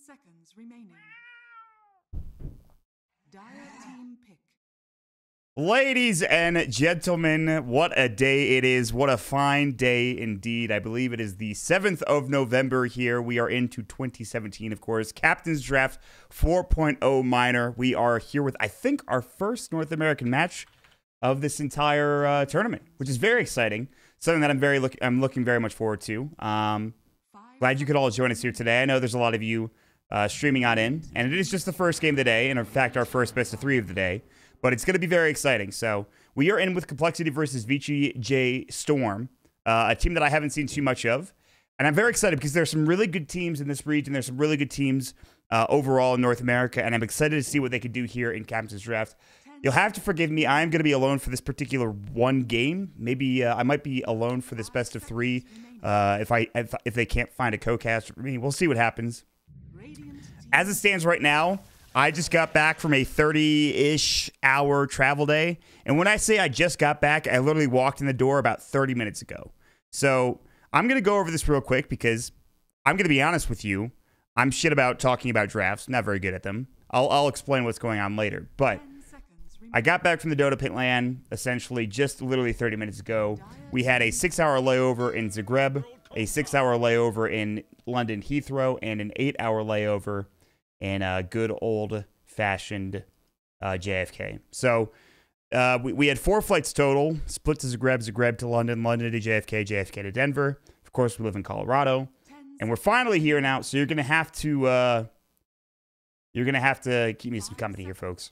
seconds remaining. Dire team pick. Ladies and gentlemen, what a day it is. What a fine day indeed. I believe it is the 7th of November here. We are into 2017, of course. Captain's Draft 4.0 minor. We are here with, I think, our first North American match of this entire tournament, which is very exciting. Something that I'm looking very much forward to. Glad you could all join us here today. I know there's a lot of you streaming on in, and it is just the first game of the day, and in fact, our first best of 3 of the day. But it's going to be very exciting. So we are in with Complexity versus VGJ Storm, a team that I haven't seen too much of. And I'm very excited because there's some really good teams in this region. There's some really good teams overall in North America. And I'm excited to see what they could do here in Captain's Draft. You'll have to forgive me. I'm going to be alone for this particular one game. Maybe I might be alone for this best of 3 if they can't find a co-caster for me. We'll see what happens. As it stands right now, I just got back from a 30-ish hour travel day. And when I say I just got back, I literally walked in the door about 30 minutes ago. So I'm going to go over this real quick because I'm going to be honest with you. I'm shit about talking about drafts. Not very good at them. I'll explain what's going on later. But I got back from the Dota Pit LAN essentially just literally 30 minutes ago. We had a 6-hour layover in Zagreb, a 6-hour layover in London Heathrow, and an 8-hour layover in good old-fashioned JFK. So we had 4 flights total, split to Zagreb, Zagreb to London, London to JFK, JFK to Denver. Of course, we live in Colorado, and we're finally here now. So you're gonna have to keep me some company here, folks.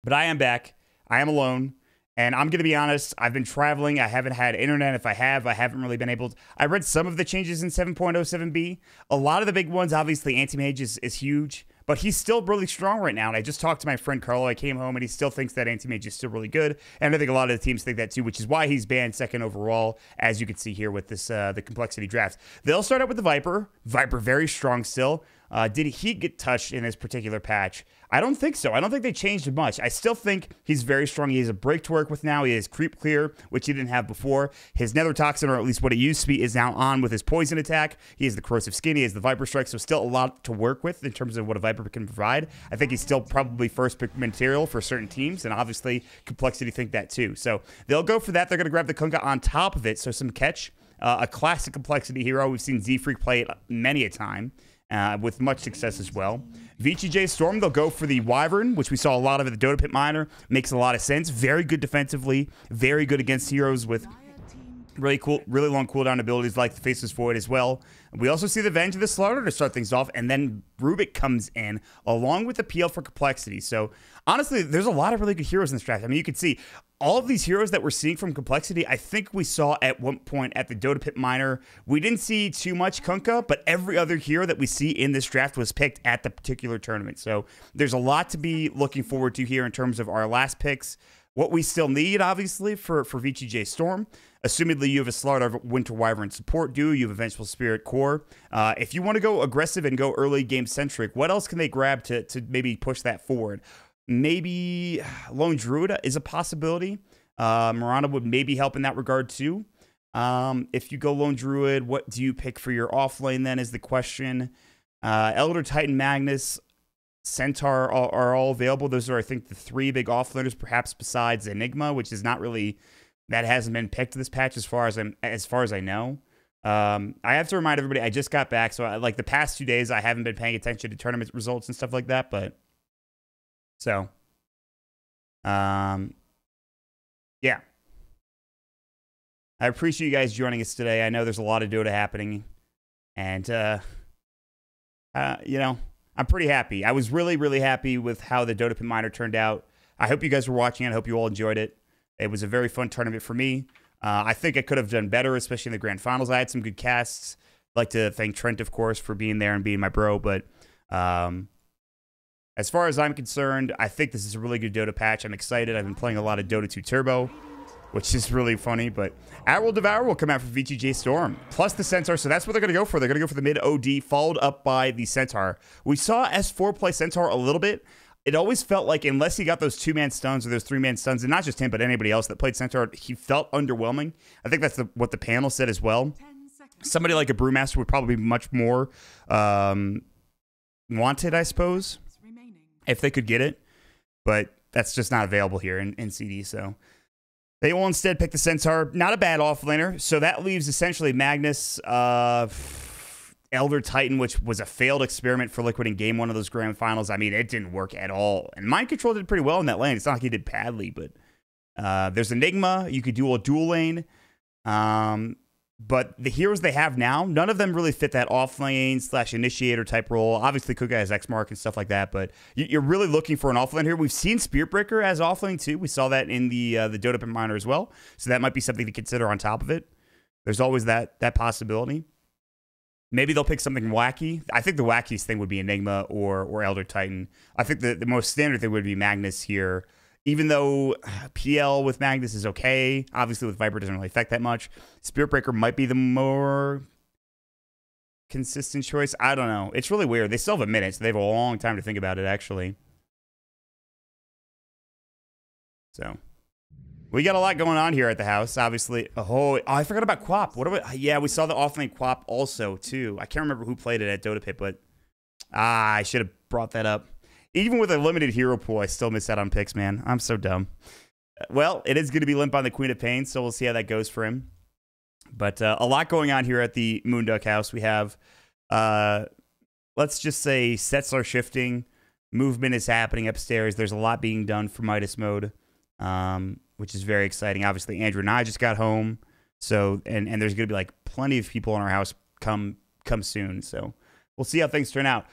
But I am back. I am alone. And I'm going to be honest, I've been traveling. I haven't had internet. If I haven't really been able to. I read some of the changes in 7.07b. A lot of the big ones, obviously, Anti-Mage is huge. But he's still really strong right now. And I just talked to my friend Carlo. I came home, and he still thinks that Anti-Mage is still really good. And I think a lot of the teams think that too, which is why he's banned 2nd overall, as you can see here with this the Complexity drafts. They'll start out with the Viper. Viper very strong still. Did he get touched in this particular patch? I don't think so. I don't think they changed much. I still think he's very strong. He has a break to work with now. He has creep clear, which he didn't have before. His nether toxin, or at least what it used to be, is now on with his poison attack. He has the corrosive skin. He has the Viper strike. So still a lot to work with in terms of what a Viper can provide. I think he's still probably first pick material for certain teams, and obviously Complexity think that too. So they'll go for that. They're going to grab the Kunkka on top of it. So some catch. A classic Complexity hero. We've seen Z-Freak play it many a time. With much success as well. VGJ Storm, they'll go for the Wyvern, which we saw a lot of at the Dota Pit Minor. Makes a lot of sense. Very good defensively. Very good against heroes with really cool, really long cooldown abilities like the Faceless Void as well. We also see the Venge of the Slaughter to start things off, and then Rubik comes in along with the PL for Complexity. So honestly, there's a lot of really good heroes in this draft. I mean, you can see all of these heroes that we're seeing from Complexity, I think we saw at one point at the Dota Pit Minor. We didn't see too much Kunkka, but every other hero that we see in this draft was picked at the particular tournament. So there's a lot to be looking forward to here in terms of our last picks. What we still need, obviously, for VGJ Storm, assumedly you have a Slaughter Winter Wyvern support duo, you have a Vengeful Spirit core. If you want to go aggressive and go early game centric, what else can they grab to maybe push that forward? Maybe Lone Druid is a possibility. Miranda would maybe help in that regard too. If you go Lone Druid, what do you pick for your off lane then is the question. Elder Titan Magnus, Centaur are all available. Those are, I think, the 3 big offlaners, perhaps besides Enigma, which is not really, that hasn't been picked this patch as far as I know. I have to remind everybody, I just got back, so like the past 2 days, I haven't been paying attention to tournament results and stuff like that. But so, yeah, I appreciate you guys joining us today. I know there's a lot of Dota happening, and you know, I'm pretty happy. I was really, really happy with how the Dota Pit Minor turned out. I hope you guys were watching it. I hope you all enjoyed it. It was a very fun tournament for me. I think I could have done better, especially in the grand finals. I had some good casts. I'd like to thank Trent, of course, for being there and being my bro. But as far as I'm concerned, I think this is a really good Dota patch. I'm excited. I've been playing a lot of Dota 2 Turbo, which is really funny. But Admiral Devour will come out for VGJ Storm, plus the Centaur. So that's what they're going to go for. They're going to go for the mid OD, followed up by the Centaur. We saw S4 play Centaur a little bit. It always felt like unless he got those 2-man stuns or those 3-man stuns, and not just him, but anybody else that played Centaur, he felt underwhelming. I think that's what the panel said as well. Somebody like a Brewmaster would probably be much more wanted, I suppose, Remaining. if they could get it. But that's just not available here in CD, so they will instead pick the Centaur. Not a bad offlaner. So that leaves essentially Magnus, Elder Titan, which was a failed experiment for Liquid in Game 1 of those Grand Finals. I mean, it didn't work at all. And Mind Control did pretty well in that lane. It's not like he did badly, but there's Enigma. You could do a dual lane. But the heroes they have now, none of them really fit that off-lane / initiator type role. Obviously, Kuka has X-Mark and stuff like that, but you're really looking for an off-lane here. We've seen Spirit Breaker as off-lane too. We saw that in the Dota Pit Miner as well. So that might be something to consider on top of it. There's always that possibility. Maybe they'll pick something wacky. I think the wackiest thing would be Enigma or Elder Titan. I think the most standard thing would be Magnus here. Even though PL with Magnus is okay, obviously with Viper doesn't really affect that much. Spirit Breaker might be the more consistent choice. I don't know. It's really weird. They still have a minute, so they have a long time to think about it, actually. So, we got a lot going on here at the house, obviously. Oh, I forgot about Quap. What about... Yeah, we saw the offlane Quap also, too. I can't remember who played it at Dota Pit, but... I should have brought that up. Even with a limited hero pool, I still miss out on picks, man. I'm so dumb. Well, it is going to be Limp on the Queen of Pain, so we'll see how that goes for him. But a lot going on here at the Moonduck house. We have, let's just say, sets are shifting. Movement is happening upstairs. There's a lot being done for Midas mode, which is very exciting. Obviously, Andrew and I just got home. So, and there's going to be like plenty of people in our house come soon. So we'll see how things turn out.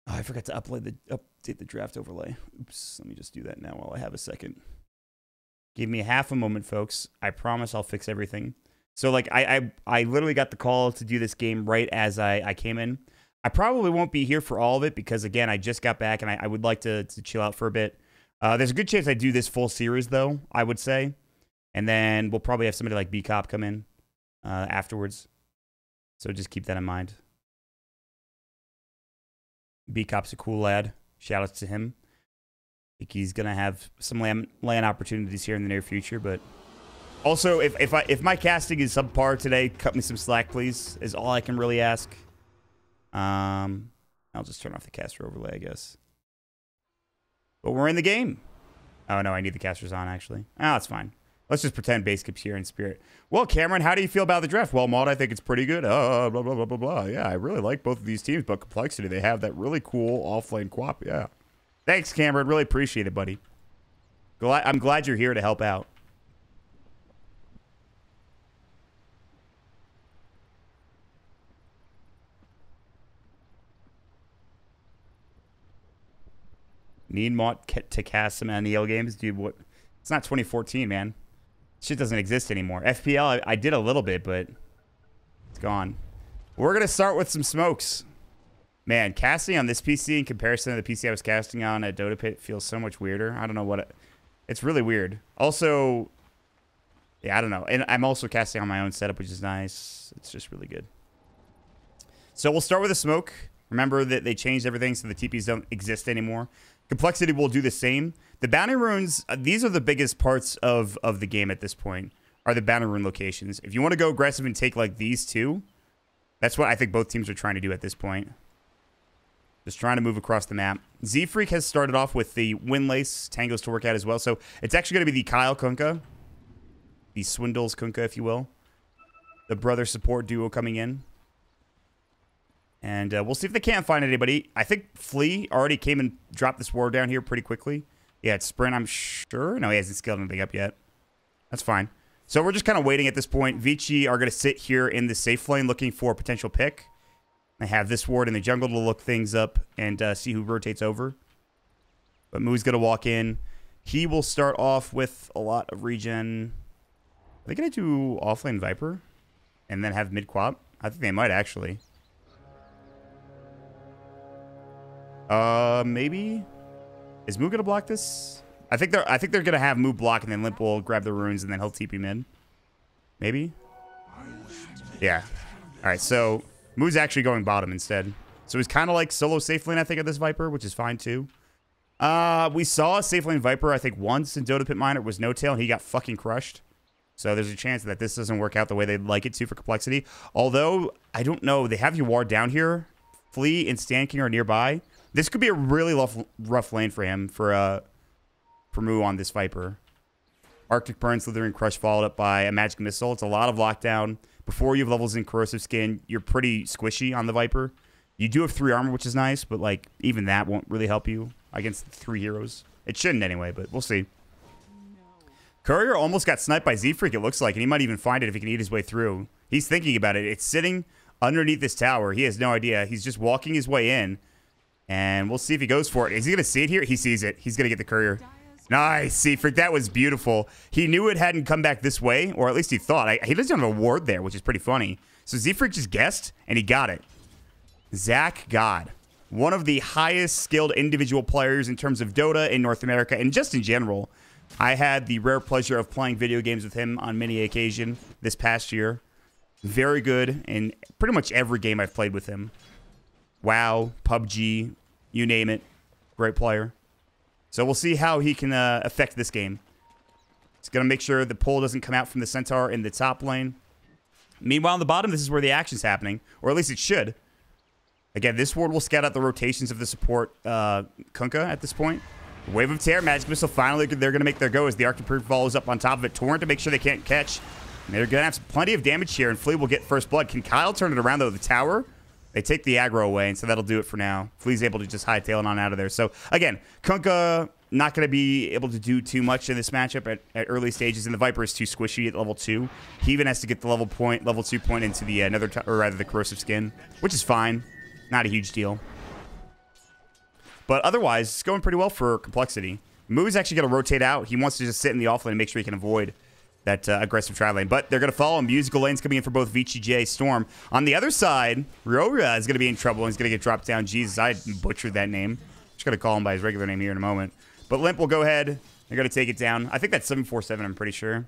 Oh, I forgot to update the draft overlay. Oops, let me just do that now while I have a second. Give me half a moment, folks. I promise I'll fix everything. So, like, I literally got the call to do this game right as I came in. I probably won't be here for all of it because, again, I just got back and I would like to chill out for a bit. There's a good chance I do this full series, though, I would say. And then we'll probably have somebody like B-Cop come in afterwards. So just keep that in mind. B-Cop's a cool lad. Shout outs to him. I think he's going to have some land opportunities here in the near future. But also, if my casting is subpar today, cut me some slack, please, is all I can really ask. I'll just turn off the caster overlay, I guess. But we're in the game. Oh, no, I need the casters on, actually. Oh, that's fine. Let's just pretend base keeps here in spirit. Well, Cameron, how do you feel about the draft? Well, Maud, I think it's pretty good. Blah, blah, blah, blah, blah. Yeah, I really like both of these teams, but Complexity, they have that really cool offlane Quap. Yeah. Thanks, Cameron. Really appreciate it, buddy. I'm glad you're here to help out. Need Maud to cast some NEL games? Dude, what? It's not 2014, man. Shit doesn't exist anymore. FPL, I did a little bit, but it's gone. We're going to start with some smokes. Man, casting on this PC in comparison to the PC I was casting on at Dota Pit feels so much weirder. I don't know what... It's really weird. Also, yeah, I don't know. And I'm also casting on my own setup, which is nice. It's just really good. So we'll start with a smoke. Remember that they changed everything so the TPs don't exist anymore. Complexity will do the same. The bounty runes, these are the biggest parts of the game at this point, are the bounty rune locations. If you want to go aggressive and take like these two, that's what I think both teams are trying to do at this point. Just trying to move across the map. Z-Freak has started off with the Windlace tangos to work out as well. So it's actually going to be the Kyle Kunkka. The Swindles Kunkka, if you will. The brother support duo coming in. And we'll see if they can't find anybody. I think Flea already came and dropped this ward down here pretty quickly. Yeah, it's Sprint, I'm sure. No, he hasn't scaled anything up yet. That's fine. So we're just kind of waiting at this point. Vici are going to sit here in the safe lane looking for a potential pick. They have this ward in the jungle to look things up and see who rotates over. But Moo's going to walk in. He will start off with a lot of regen. Are they going to do offlane Viper? And then have mid-quap? I think they might, actually. Maybe? Is Moo going to block this? I think they're going to have Moo block and then Limp will grab the runes and then he'll TP mid. Maybe? Yeah. All right, so... Moo's actually going bottom instead. So he's kind of like solo safe lane, I think, of this Viper, which is fine too. We saw a safe lane Viper, I think, once in Dota Pit Miner. It was no tail, and he got fucking crushed. So there's a chance that this doesn't work out the way they'd like it to for Complexity. Although, I don't know. They have your ward down here Flea and Stan King are nearby, this could be a really rough lane for him, for Moo on this Viper. Arctic Burn, Slithering Crush, followed up by a Magic Missile. It's a lot of lockdown. Before you have levels in Corrosive Skin, you're pretty squishy on the Viper. You do have 3 armor, which is nice, but like even that won't really help you against 3 heroes. It shouldn't anyway, but we'll see. Courier almost got sniped by Z-Freak, it looks like, and he might even find it if he can eat his way through. He's thinking about it. It's sitting underneath this tower. He has no idea. He's just walking his way in, and we'll see if he goes for it. Is he going to see it here? He sees it. He's going to get the Courier. Nice, Z-Freak. That was beautiful. He knew it hadn't come back this way, or at least he thought. He doesn't have a ward there, which is pretty funny. So Z-Freak just guessed, and he got it. Zach God. One of the highest skilled individual players in terms of Dota in North America, and just in general. I had the rare pleasure of playing video games with him on many occasions this past year. Very good in pretty much every game I've played with him. WoW, PUBG, you name it. Great player. So we'll see how he can affect this game. He's going to make sure the pull doesn't come out from the Centaur in the top lane. Meanwhile, on the bottom, this is where the action's happening. Or at least it should. Again, this ward will scout out the rotations of the support Kunkka at this point. Wave of Tear, Magic Missile, finally they're going to make their go as the Arctic Proof follows up on top of it. Torrent to make sure they can't catch. And they're going to have plenty of damage here, and Flea will get first blood. Can Kyle turn it around, though? The tower, they take the aggro away, and so that'll do it for now. Flea's able to just hightail it on out of there. So, again, Kunkka not going to be able to do too much in this matchup at early stages, and the Viper is too squishy at level 2. He even has to get the level 2 point into the the Corrosive Skin, which is fine. Not a huge deal. But otherwise, it's going pretty well for Complexity. Moo's actually going to rotate out. He wants to just sit in the offlane and make sure he can avoid that aggressive tri lane. But they're going to follow him. Musical lane's coming in for both VGJ Storm. On the other side, Ryoya is going to be in trouble and he's going to get dropped down. Jesus, I butchered that name. Just going to call him by his regular name here in a moment. But Limp will go ahead. They're going to take it down. I think that's 747, I'm pretty sure.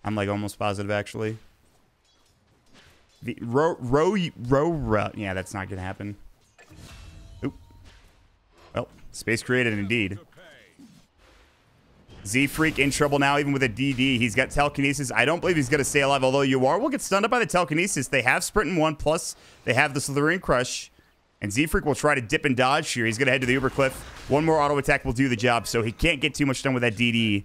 I'm like almost positive, actually. Yeah, that's not going to happen. Well, space created indeed. Z-Freak in trouble now, even with a DD. He's got telekinesis. I don't believe he's going to stay alive, although Yawar will get stunned up by the telekinesis. They have sprint in 1, plus they have the Slithering Crush. And Z-Freak will try to dip and dodge here. He's going to head to the Uber Cliff. One more auto attack will do the job, so he can't get too much done with that DD.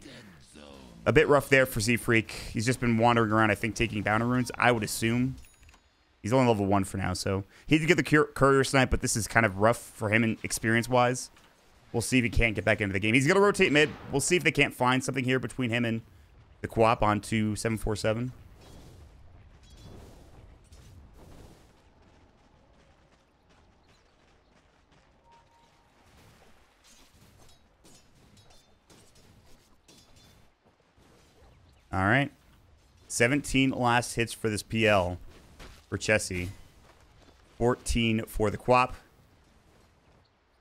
A bit rough there for Z-Freak. He's just been wandering around, I think, taking bounty runes, I would assume. He's only level 1 for now, so he did get the Courier snipe, but this is kind of rough for him experience-wise. We'll see if he can't get back into the game. He's going to rotate mid. We'll see if they can't find something here between him and the co-op onto 747. All right. 17 last hits for this PL for Chessie. 14 for the Quap.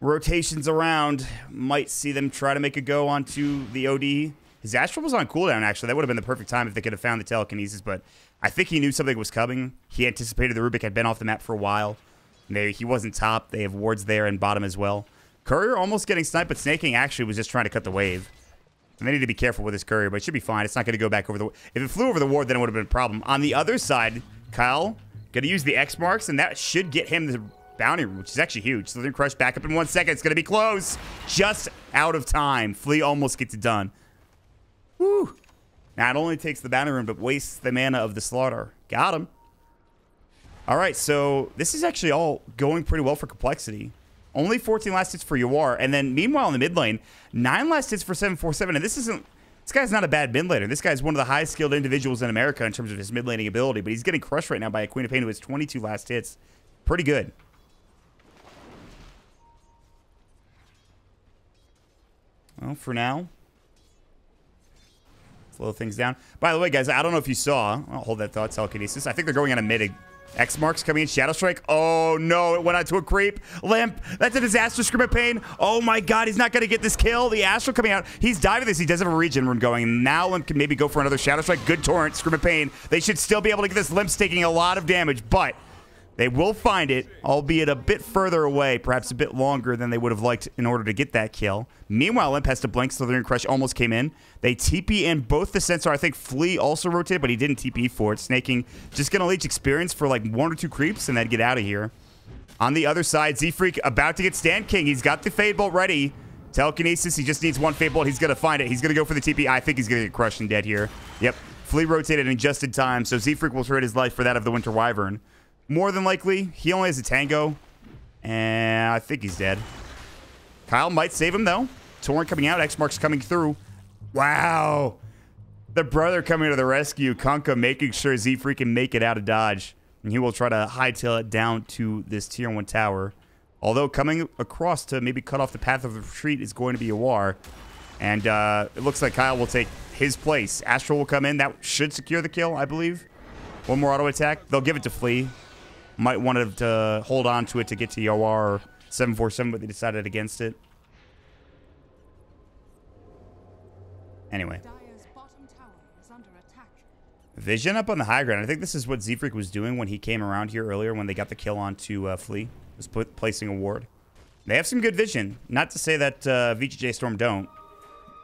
Rotations around. Might see them try to make a go onto the OD. His Astral was on cooldown, actually. That would have been the perfect time if they could have found the telekinesis, but I think he knew something was coming. He anticipated the Rubik had been off the map for a while. He wasn't top. They have wards there and bottom as well. Courier almost getting sniped, but Snaking actually was just trying to cut the wave. And they need to be careful with his Courier, but it should be fine. It's not going to go back over the... If it flew over the ward, then it would have been a problem. On the other side, Kyle going to use the X marks, and that should get him the bounty room, which is actually huge. Slithering Crush back up in 1 second. It's going to be close. Just out of time. Flea almost gets it done. Woo. Now, it only takes the bounty room, but wastes the mana of the Slaughter. Got him. All right, so this is actually all going pretty well for Complexity. Only 14 last hits for Yawar, and then meanwhile in the mid lane, 9 last hits for 747, and this guy's not a bad mid laner. This guy's one of the highest skilled individuals in America in terms of his mid laning ability, but he's getting crushed right now by a Queen of Pain who has 22 last hits. Pretty good. Well, for now, slow things down. By the way, guys, I don't know if you saw. I'll hold that thought, telekinesis. I think they're going on a mid. X marks coming in. Shadow Strike. Oh, no. It went out to a creep. Limp. That's a disaster. Scream of Pain. Oh, my God. He's not going to get this kill. The Astral coming out. He's diving this. He does have a regen rune going. Now Limp can maybe go for another Shadow Strike. Good Torrent. Scream of Pain. They should still be able to get this. Limp's taking a lot of damage, but they will find it, albeit a bit further away, perhaps a bit longer than they would have liked in order to get that kill. Meanwhile, Limp has to blink. Slithering Crush almost came in. They TP in both the Centaur. I think Flea also rotated, but he didn't TP for it. Snaking just going to leech experience for like 1 or 2 creeps and then get out of here. On the other side, Z-Freak about to get Stand King. He's got the Fade Bolt ready. Telekinesis, he just needs one Fade Bolt. He's going to find it. He's going to go for the TP. I think he's going to get crushed and dead here. Yep. Flea rotated in just in time, so Z-Freak will trade his life for that of the Winter Wyvern. More than likely, he only has a Tango, and I think he's dead. Kyle might save him, though. Torrent coming out. X-Mark's coming through. Wow. The brother coming to the rescue. Kunkka making sure Z-Freak can make it out of dodge. And he will try to hightail it down to this tier 1 tower. Although coming across to maybe cut off the path of retreat is going to be a war. And it looks like Kyle will take his place. Astral will come in. That should secure the kill, I believe. One more auto attack. They'll give it to Flea. Might want to hold on to it to get to Yoar or 747, but they decided against it. Anyway. Vision up on the high ground. I think this is what Z-Freak was doing when he came around here earlier when they got the kill onto Flea. Was placing a ward. They have some good vision. Not to say that VGJ Storm don't.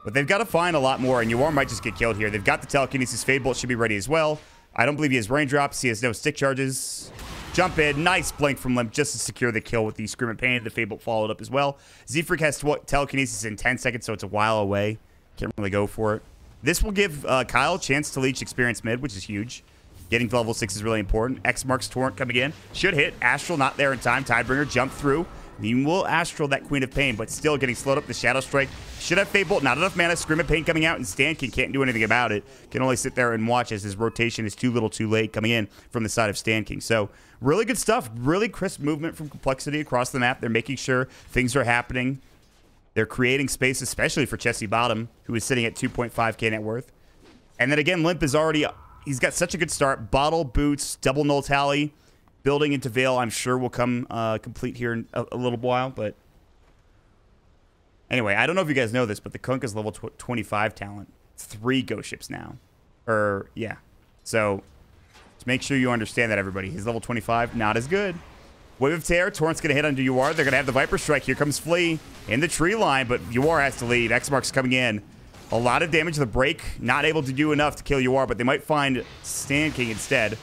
But they've got to find a lot more, and Yoar might just get killed here. They've got the Telekinesis. Fade Bolt should be ready as well. I don't believe he has raindrops. He has no stick charges. Jump in. Nice blink from Limp just to secure the kill with the Scream of Pain. The Fade Bolt followed up as well. Z-Freak has Telekinesis in 10 seconds, so it's a while away. Can't really go for it. This will give Kyle a chance to leech experience mid, which is huge. Getting to level 6 is really important. X marks Torrent coming in. Should hit. Astral not there in time. Tidebringer jump through. He will Astral that Queen of Pain, but still getting slowed up. The Shadow Strike should have Fade Bolt. Not enough mana. Scream of Pain coming out, and Stan can't do anything about it. Can only sit there and watch as his rotation is too little too late coming in from the side of Stan King. So really good stuff. Really crisp movement from Complexity across the map. They're making sure things are happening. They're creating space, especially for Chessie Bottom, who is sitting at 2.5k net worth. And then again, Limp is already... He's got such a good start. Bottle, Boots, double null tally. Building into Veil, I'm sure, will come complete here in a little while. But anyway, I don't know if you guys know this, but the Kunk is level 25 talent. 3 ghost ships now. Yeah. So, to make sure you understand that, everybody. He's level 25, not as good. Wave of Tear, Torrent's going to hit onto Yoar. They're going to have the Viper Strike. Here comes Flea in the tree line, but Yoar has to leave. X-Mark's coming in. A lot of damage to the break. Not able to do enough to kill Yoar, but they might find Stan King instead.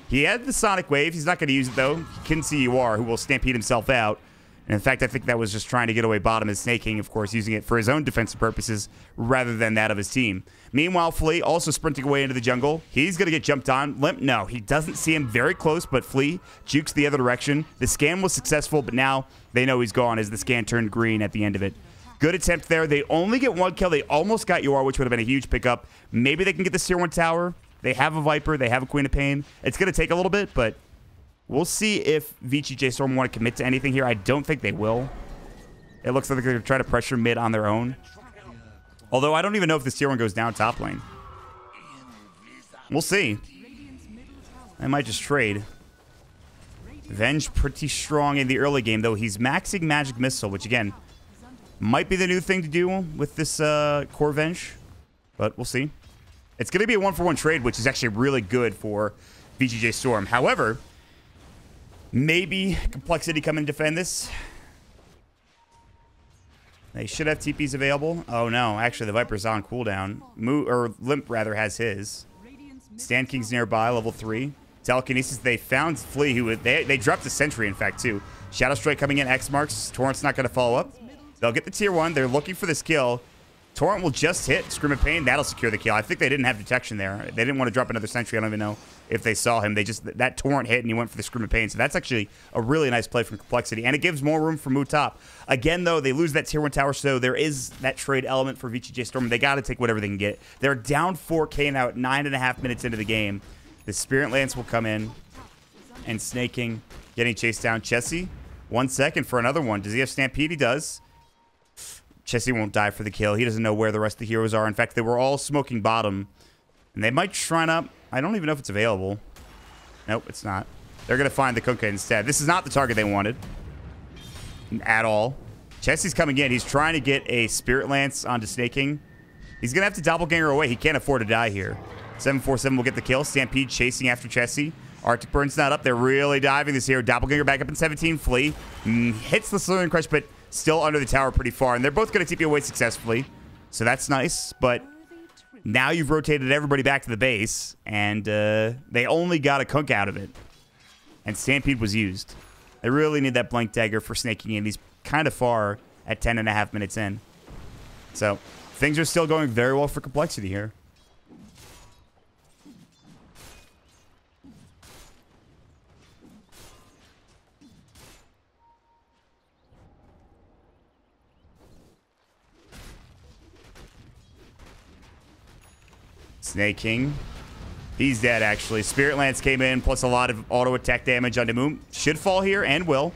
He had the Sonic Wave. He's not going to use it, though. He can see Yoar, who will stampede himself out. And in fact, I think that was just trying to get away bottom as Snake King, of course, using it for his own defensive purposes rather than that of his team. Meanwhile, Flea also sprinting away into the jungle. He's going to get jumped on. Limp, no. He doesn't see him very close, but Flea jukes the other direction. The scan was successful, but now they know he's gone as the scan turned green at the end of it. Good attempt there. They only get 1 kill. They almost got Yoar, which would have been a huge pickup. Maybe they can get the tier 1 tower. They have a Viper. They have a Queen of Pain. It's going to take a little bit, but we'll see if VGJ Storm want to commit to anything here. I don't think they will. It looks like they're going to try to pressure mid on their own. Although I don't even know if this tier 1 goes down top lane. We'll see. I might just trade. Venge pretty strong in the early game, though. He's maxing Magic Missile, which, again, might be the new thing to do with this core Venge. But we'll see. It's going to be a 1-for-1 trade, which is actually really good for VGJ Storm. However, maybe Complexity come and defend this. They should have TPs available. Oh, no. Actually, the Viper's on cooldown. Limp, rather, has his. Stan King's nearby, level 3. Telekinesis, they found Flea, who they dropped the Sentry, in fact, too. Shadow Strike coming in, X marks. Torrent's not going to follow up. They'll get the tier 1. They're looking for this kill. Torrent will just hit Scream of Pain. That'll secure the kill. I think they didn't have detection there. They didn't want to drop another Sentry. I don't even know if they saw him. That Torrent hit and he went for the Scream of Pain. So that's actually a really nice play from Complexity. And it gives more room for Moot Top. Again, though, they lose that tier 1 tower. So there is that trade element for VGJ Storm. They got to take whatever they can get. They're down 4k now at 9.5 minutes into the game. The Spirit Lance will come in. And Snake King getting chased down. Chessie, 1 second for another one. Does he have Stampede? He does. Chessie won't die for the kill. He doesn't know where the rest of the heroes are. In fact, they were all smoking bottom. And they might shrine up. I don't even know if it's available. Nope, it's not. They're going to find the Kunkka instead. This is not the target they wanted. At all. Chessie's coming in. He's trying to get a Spirit Lance onto Snake King. He's going to have to doppelganger away. He can't afford to die here. 747 will get the kill. Stampede chasing after Chessie. Arctic Burn's not up. They're really diving this here. Doppelganger back up in 17. Flea hits the Slithering Crush, but still under the tower pretty far. And they're both going to TP away successfully. So that's nice. But now you've rotated everybody back to the base. And they only got a Kunk out of it. And Stampede was used. They really need that Blink Dagger for snaking in. He's kind of far at 10.5 minutes in. So things are still going very well for Complexity here. Snake King. He's dead, actually. Spirit Lance came in, plus a lot of auto attack damage on the Moon. Should fall here, and will.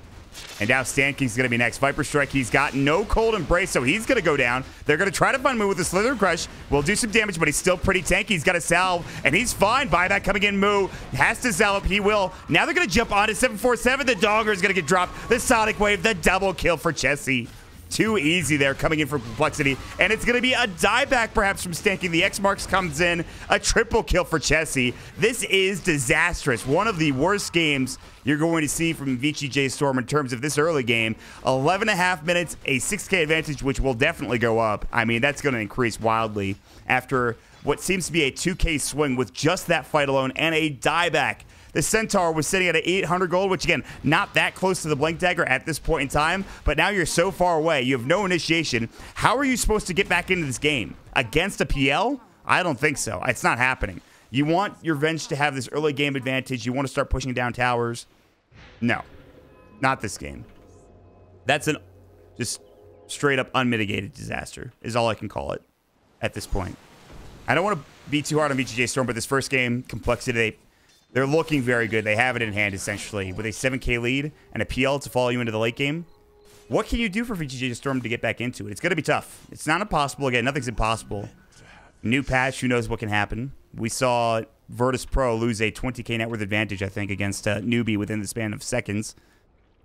And now Sand King's going to be next. Viper Strike, he's got no Cold Embrace, so he's going to go down. They're going to try to find Moo with the Slither Crush. Will do some damage, but he's still pretty tanky. He's got a salve, and he's fine. Buyback coming in. Moo has to salve. He will. Now they're going to jump onto 747. The Dogger is going to get dropped. The Sonic Wave, the double kill for Chessie. Too easy there coming in for Complexity. And it's going to be a dieback perhaps from Stanky. The X-Marks comes in. A triple kill for Chessie. This is disastrous. One of the worst games you're going to see from VGJ Storm in terms of this early game. 11.5 minutes, a 6K advantage, which will definitely go up. I mean, that's going to increase wildly after what seems to be a 2K swing with just that fight alone and a dieback. The Centaur was sitting at an 800 gold, which, again, not that close to the Blink Dagger at this point in time, but now you're so far away. You have no initiation. How are you supposed to get back into this game? Against a PL? I don't think so. It's not happening. You want your Venge to have this early game advantage. You want to start pushing down towers. No. Not this game. That's an just straight up unmitigated disaster is all I can call it at this point. I don't want to be too hard on VGJ Storm, but this first game, Complexity, they're looking very good. They have it in hand, essentially, with a 7K lead and a PL to follow you into the late game. What can you do for VGJ Storm to get back into it? It's going to be tough. It's not impossible. Again, nothing's impossible. New patch, who knows what can happen. We saw Virtus Pro lose a 20K net worth advantage, I think, against Newbie within the span of seconds.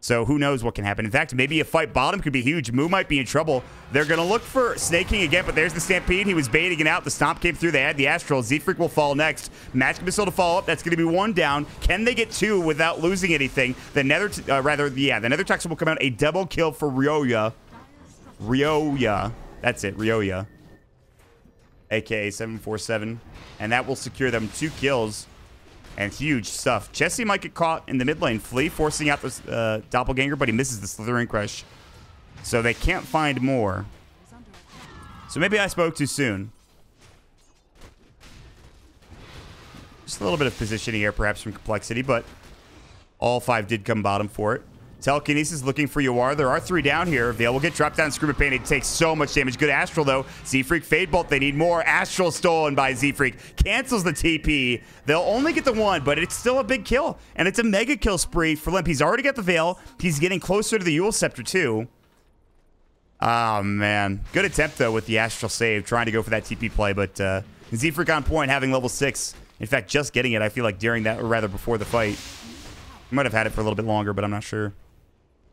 So who knows what can happen. In fact, maybe a fight bottom could be huge. Moo might be in trouble. They're going to look for Snake King again, but there's the Stampede. He was baiting it out. The Stomp came through. They had the Astral. Z-Freak will fall next. Magic Missile to follow up. That's going to be one down. Can they get two without losing anything? The Nether, the Nether Toxin will come out. A double kill for Ryoya. Ryoya. That's it, Ryoya. AKA 747. And that will secure them 2 kills. And huge stuff. Chessie might get caught in the mid lane. Flea forcing out this Doppelganger, but he misses the Slithering Crush. So they can't find more. So maybe I spoke too soon. Just a little bit of positioning here, perhaps, from Complexity, but all 5 did come bottom for it. Telekinesis looking for Yawar. There are 3 down here. Vale will get dropped down. Scream of Pain. It takes so much damage. Good Astral, though. Z-Freak Fade Bolt. They need more. Astral stolen by Z-Freak. Cancels the TP. They'll only get the 1, but it's still a big kill. And it's a mega kill spree for Limp. He's already got the Veil. He's getting closer to the Yule Scepter, too. Oh, man. Good attempt, though, with the Astral save. Trying to go for that TP play, but Z-Freak on point, having level 6. In fact, just getting it, I feel like, during that, or rather before the fight. He might have had it for a little bit longer, but I'm not sure.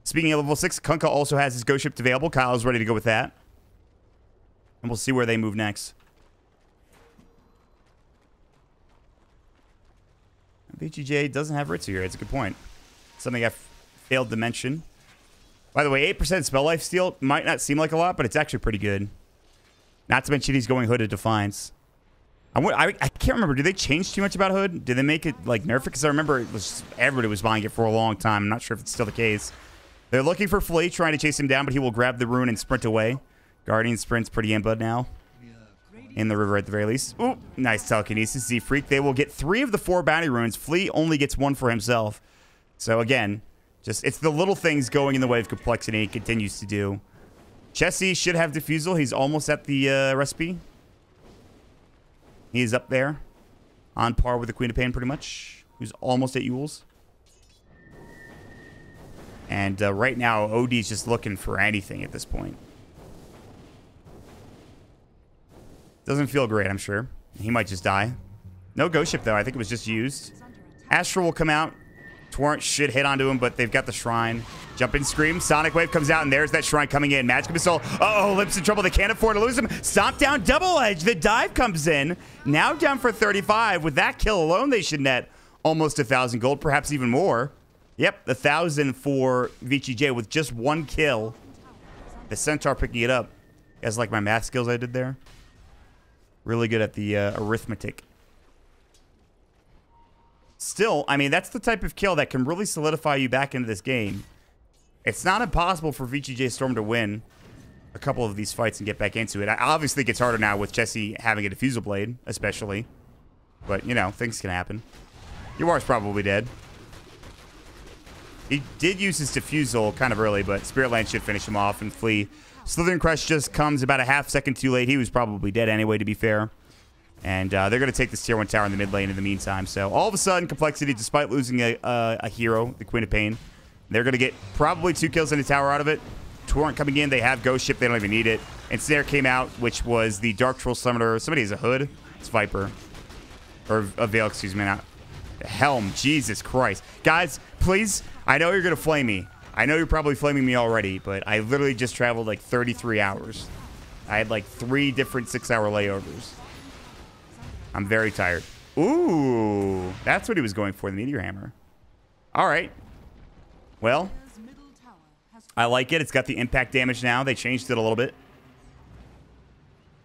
Speaking of level 6, Kunkka also has his Ghost Ship available. Kyle's ready to go with that. And we'll see where they move next. VGJ doesn't have Ritsu here. It's a good point. Something I failed to mention. By the way, 8% spell life steal might not seem like a lot, but it's actually pretty good. Not to mention he's going Hooded Defiance. I can't remember. Did they change too much about Hood? Did they make it, like, nerf it? Because I remember it was everybody was buying it for a long time. I'm not sure if it's still the case. They're looking for Flea, trying to chase him down, but he will grab the rune and sprint away. Guardian sprint's pretty inbud now. In the river at the very least. Ooh, nice telekinesis. Z-Freak. They will get 3 of the 4 bounty runes. Flea only gets 1 for himself. So again, just it's the little things going in the way of Complexity he continues to do. Chessie should have Diffusal. He's almost at the recipe. He's up there. On par with the Queen of Pain pretty much. Who's almost at Yule's. And right now, OD's just looking for anything at this point. Doesn't feel great, I'm sure. He might just die. No Ghost Ship, though. I think it was just used. Astral will come out. Torrent should hit onto him, but they've got the Shrine. Jump in, Scream. Sonic Wave comes out, and there's that Shrine coming in. Magic Missile. Uh-oh, Limp's in trouble. They can't afford to lose him. Stomp down, Double Edge. The dive comes in. Now down for 35. With that kill alone, they should net almost 1,000 gold, perhaps even more. Yep, 1,000 for VGJ with just 1 kill. The Centaur picking it up. You guys like my math skills I did there? Really good at the arithmetic. still, I mean, that's the type of kill that can really solidify you back into this game. It's not impossible for VGJ Storm to win a couple of these fights and get back into it. Obviously, it gets harder now with Jesse having a diffusal blade, especially. But, you know, things can happen. Yuar's probably dead. He did use his diffusal kind of early, but Spirit Land should finish him off and flee. Slithering Crush just comes about a half second too late. He was probably dead anyway, to be fair. And they're going to take this tier 1 tower in the mid lane in the meantime. So all of a sudden, Complexity, despite losing a hero, the Queen of Pain, they're going to get probably 2 kills in the tower out of it. Torrent coming in. They have Ghost Ship. They don't even need it. And Snare came out, which was the Dark Troll Summoner. Somebody has a hood. It's Viper. Or a Veil, excuse me. Not Helm. Jesus Christ. Guys, please, I know you're going to flame me. I know you're probably flaming me already, but I literally just traveled like 33 hours. I had like 3 different 6-hour layovers. I'm very tired. Ooh, that's what he was going for, the Meteor Hammer. All right. Well, I like it. It's got the impact damage now. They changed it a little bit.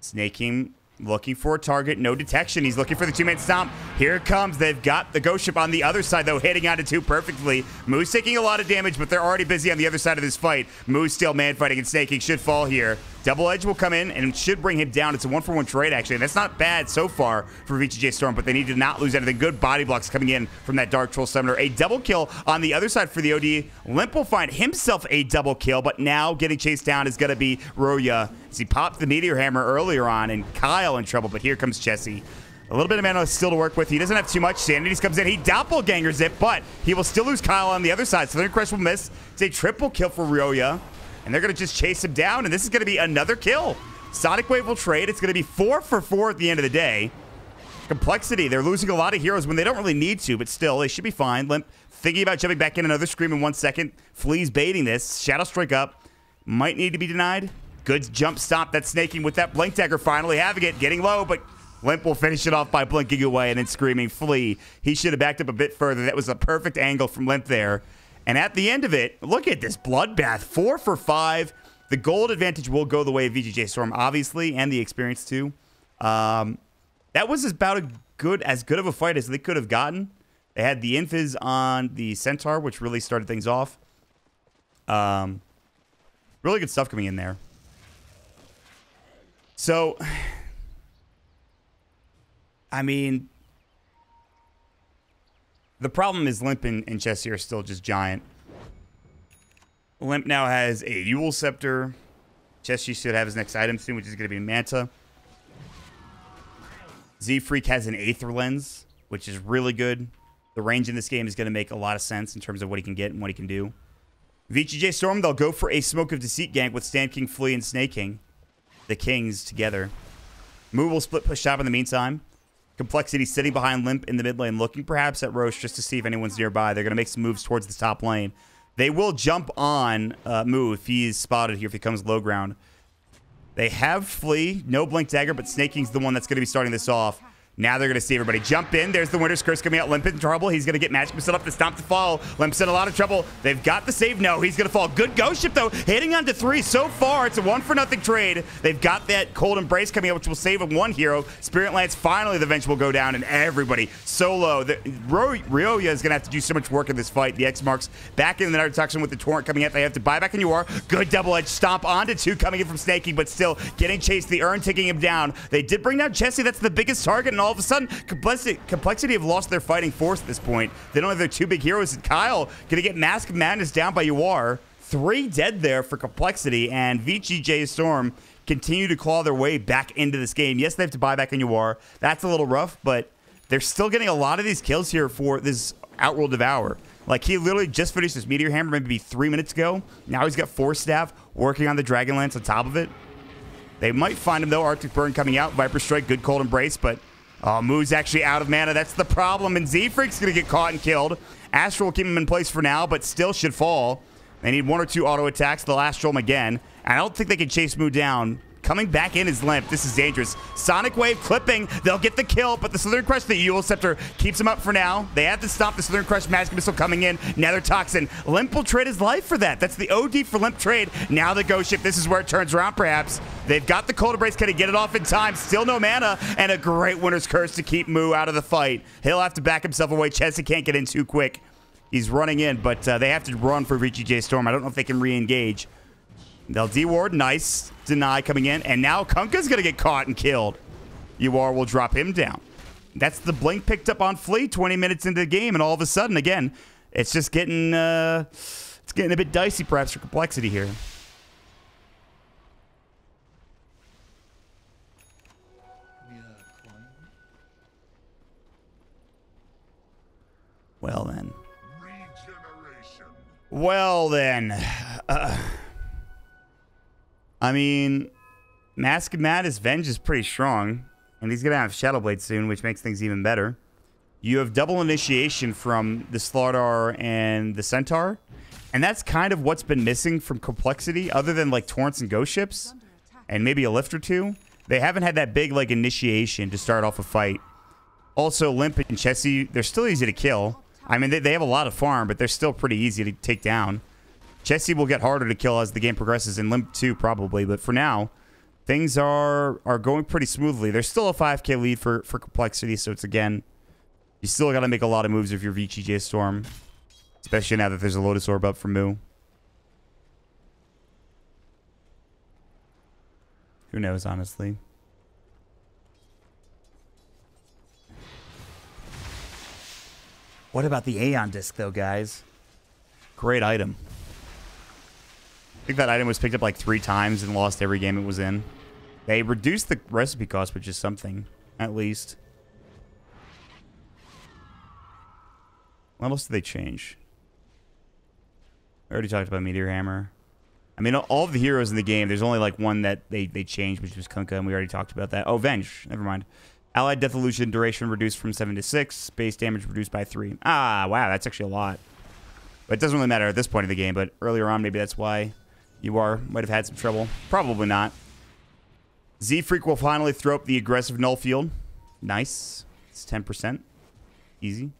Snake King looking for a target. No detection. He's looking for the 2-man stomp. Here it comes. They've got the Ghost Ship on the other side, though, hitting onto 2 perfectly. Moo's taking a lot of damage, but they're already busy on the other side of this fight. Moo's still man-fighting, and Snake King should fall here. Double Edge will come in and should bring him down. It's a 1-for-1 trade, actually. And that's not bad so far for VGJ Storm, but they need to not lose anything. Good body blocks coming in from that Dark Troll Summoner. A double kill on the other side for the OD. Limp will find himself a double kill, but now getting chased down is going to be Roya, as he popped the Meteor Hammer earlier on, and Kyle in trouble, but here comes Jesse. A little bit of mana still to work with. He doesn't have too much. Sanities comes in. He doppelgangers it, but he will still lose Kyle on the other side. Southern Crest will miss. It's a triple kill for Roya. And they're going to just chase him down, and this is going to be another kill. Sonic Wave will trade. It's going to be 4 for 4 at the end of the day. Complexity, they're losing a lot of heroes when they don't really need to, but still, they should be fine. Limp thinking about jumping back in. Another Scream in 1 second. Flea's baiting this. Shadow Strike up. Might need to be denied. Good jump stop. That's Snaking with that Blink Dagger finally having it. Getting low, but Limp will finish it off by blinking away and then screaming, Flea. He should have backed up a bit further. That was a perfect angle from Limp there. And at the end of it, look at this bloodbath. 4 for 5. The gold advantage will go the way of VGJ Storm, obviously, and the experience too. That was about as good of a fight as they could have gotten. They had the Infiz on the Centaur, which really started things off. Really good stuff coming in there. So, I mean, the problem is Limp and Jesse are still just giant. Limp now has a Yule Scepter. Jesse should have his next item soon, which is going to be Manta. Z-Freak has an Aether Lens, which is really good. The range in this game is going to make a lot of sense in terms of what he can get and what he can do. VGJ Storm, they'll go for a Smoke of Deceit gank with Stand King, Flea, and Snake King. The Kings together. Moo will split push top in the meantime. Complexity sitting behind Limp in the mid lane, looking perhaps at Roche just to see if anyone's nearby. They're going to make some moves towards the top lane. They will jump on Moo if he's spotted here, if he comes low ground. They have Flea, no Blink Dagger, but Snake King's the one that's going to be starting this off. Now they're going to see everybody jump in. There's the Winter's Curse coming out. Limp in trouble. He's going to get Magic Missile up to stomp to fall. Limp's in a lot of trouble. They've got the save. No, he's going to fall. Good Ghost Ship, though. Hitting onto 3 so far. It's a 1-for-0 trade. They've got that Cold Embrace coming out, which will save him 1 hero. Spirit Lance, finally, the Venge will go down, and everybody solo. Ryoya is going to have to do so much work in this fight. The X marks back in the Nartoxin with the Torrent coming out. They have to buy back in UR. Good double-edge stomp onto 2 coming in from Snaking, but still getting chased. The Urn taking him down. They did bring down Jesse. That's the biggest target, and all of a sudden, Complexity have lost their fighting force at this point. They don't have their 2 big heroes. Kyle gonna get Mask of Madness down by UR. 3 dead there for Complexity, and VGJ Storm continue to claw their way back into this game. Yes, they have to buy back in UR. That's a little rough, but they're still getting a lot of these kills here for this Outworld Devour. Like, he literally just finished his Meteor Hammer maybe 3 minutes ago. Now he's got 4 staff working on the Dragon Lance on top of it. They might find him, though. Arctic Burn coming out. Viper Strike, good Cold Embrace, but Moo's actually out of mana. That's the problem, and Z-Freak's going to get caught and killed. Astral will keep him in place for now, but still should fall. They need 1 or 2 auto attacks. They'll Astral him again, and I don't think they can chase Moo down. Coming back in is Limp. This is dangerous. Sonic Wave clipping. They'll get the kill, but the Slithering Crush, the Eul Scepter, keeps him up for now. They have to stop the Slithering Crush. Magic Missile coming in. Nether Toxin. Limp will trade his life for that. That's the OD for Limp trade. Now the Ghost Ship. This is where it turns around, perhaps. They've got the Cold Embrace. Can he get it off in time? Still no mana, and a great Winter's Curse to keep Moo out of the fight. He'll have to back himself away. Chessie can't get in too quick. He's running in, but they have to run for VGJ Storm. I don't know if they can re-engage. They'll D-ward. Nice. Deny coming in. And now Kunkka's going to get caught and killed. UR will drop him down. That's the blink picked up on Flea 20 minutes into the game, and all of a sudden, again, it's just getting it's getting a bit dicey perhaps for Complexity here. Well then. Well then. I mean, Mask of Madness Venge is pretty strong. And he's going to have Shadowblade soon, which makes things even better. You have double initiation from the Slardar and the Centaur. And that's kind of what's been missing from Complexity, other than like Torrents and Ghost Ships. And maybe a lift or two. They haven't had that big like initiation to start off a fight. Also, Limp and Chessie, they're still easy to kill. I mean, they have a lot of farm, but they're still pretty easy to take down. Chessie will get harder to kill as the game progresses, and Limp too, probably. But for now, things are going pretty smoothly. There's still a 5k lead for Complexity, so it's, again, you still got to make a lot of moves if you're VGJ Storm. Especially now that there's a Lotus Orb up for Moo. Who knows, honestly. What about the Aeon Disc, though, guys? Great item. I think that item was picked up like 3 times and lost every game it was in. They reduced the recipe cost, which is something, at least. What else did they change? I already talked about Meteor Hammer. I mean, all of the heroes in the game, there's only like one that they changed, which was Kunkka, and we already talked about that. Oh, Venge. Never mind. Allied Death Illusion duration reduced from 7 to 6. Base damage reduced by 3. Ah, wow, that's actually a lot. But it doesn't really matter at this point in the game, but earlier on, maybe that's why might have had some trouble. Probably not. Z-Freak will finally throw up the aggressive null field. Nice. It's 10%. Easy.